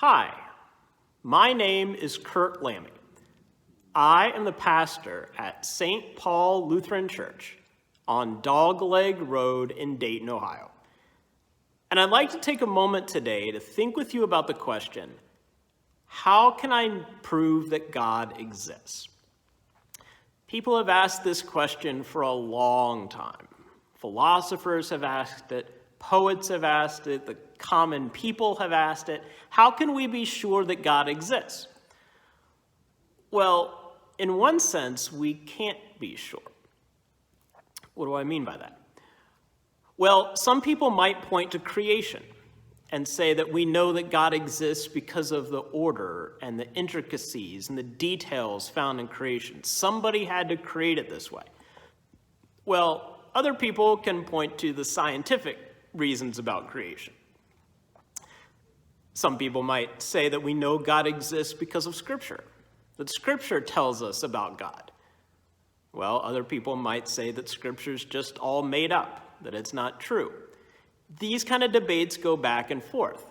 Hi, my name is Kurt Lammy. I am the pastor at St Paul Lutheran Church on Dogleg Road in Dayton, Ohio. And I'd like to take a moment today to think with you about the question, how can I prove that God exists? People have asked this question for a long time. Philosophers have asked it, poets have asked it, the common people have asked it. How can we be sure that God exists? Well, in one sense, we can't be sure. What do I mean by that? Well, some people might point to creation and say that we know that God exists because of the order and the intricacies and the details found in creation. Somebody had to create it this way. Well, other people can point to the scientific reasons about creation. Some people might say that we know God exists because of Scripture, that Scripture tells us about God. Well, other people might say that Scripture's just all made up, that it's not true. These kind of debates go back and forth.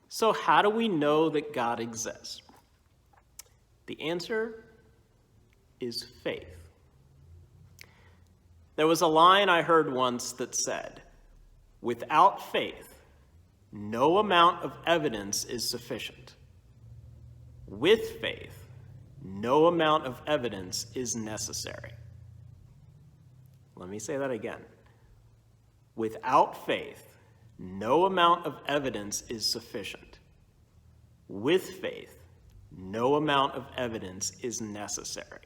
So how do we know that God exists? The answer is faith. There was a line I heard once that said, "Without faith, no amount of evidence is sufficient. With faith, no amount of evidence is necessary." Let me say that again. Without faith, no amount of evidence is sufficient. With faith, no amount of evidence is necessary.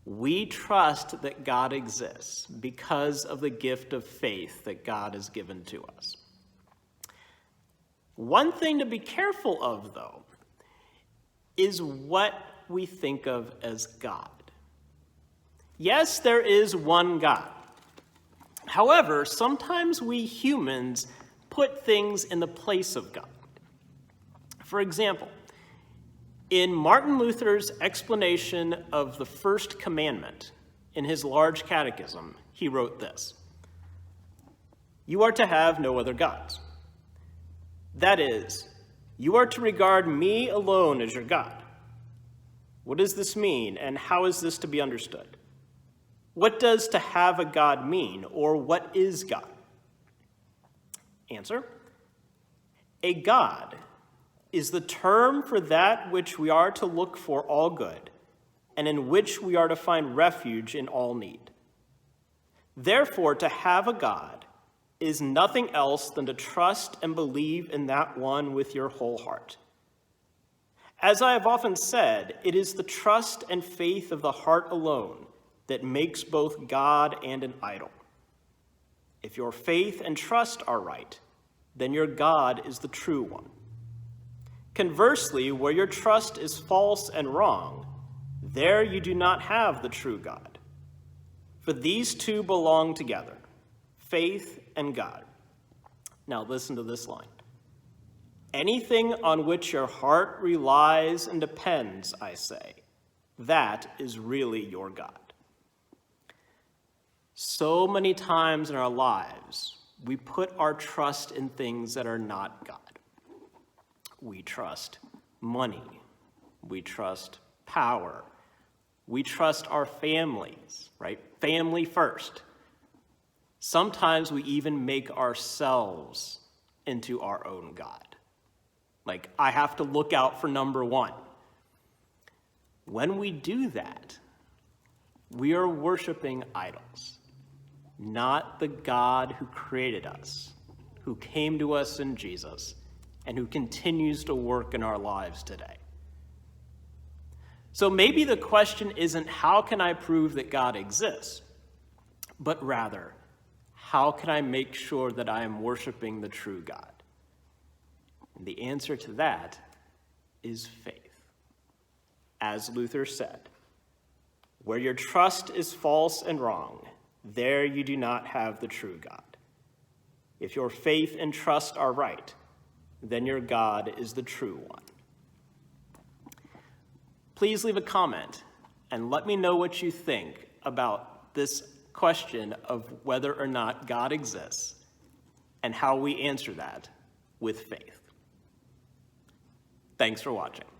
We trust that God exists because of the gift of faith that God has given to us. One thing to be careful of, though, is what we think of as God. Yes, there is one God. However, sometimes we humans put things in the place of God. For example, in Martin Luther's explanation of the First Commandment in his large catechism, he wrote this: "You are to have no other gods. That is, you are to regard me alone as your God." What does this mean, and how is this to be understood? What does to have a God mean, or what is God? Answer: a God is the term for that which we are to look for all good, and in which we are to find refuge in all need. Therefore, to have a God is nothing else than to trust and believe in that one with your whole heart. As I have often said, it is the trust and faith of the heart alone that makes both God and an idol. If your faith and trust are right, then your God is the true one. Conversely, where your trust is false and wrong, there you do not have the true God. For these two belong together, faith and God. Now listen to this line. Anything on which your heart relies and depends, I say, that is really your God. So many times in our lives, we put our trust in things that are not God. We trust money. We trust power. We trust our families, right? Family first. Sometimes we even make ourselves into our own God. Like, I have to look out for number one. When we do that, we are worshiping idols, not the God who created us, who came to us in Jesus, and who continues to work in our lives today. So maybe the question isn't, how can I prove that God exists? But rather, how can I make sure that I am worshiping the true God? And the answer to that is faith. As Luther said, where your trust is false and wrong, there you do not have the true God. If your faith and trust are right, then your God is the true one. Please leave a comment and let me know what you think about this question of whether or not God exists and how we answer that with faith. Thanks for watching.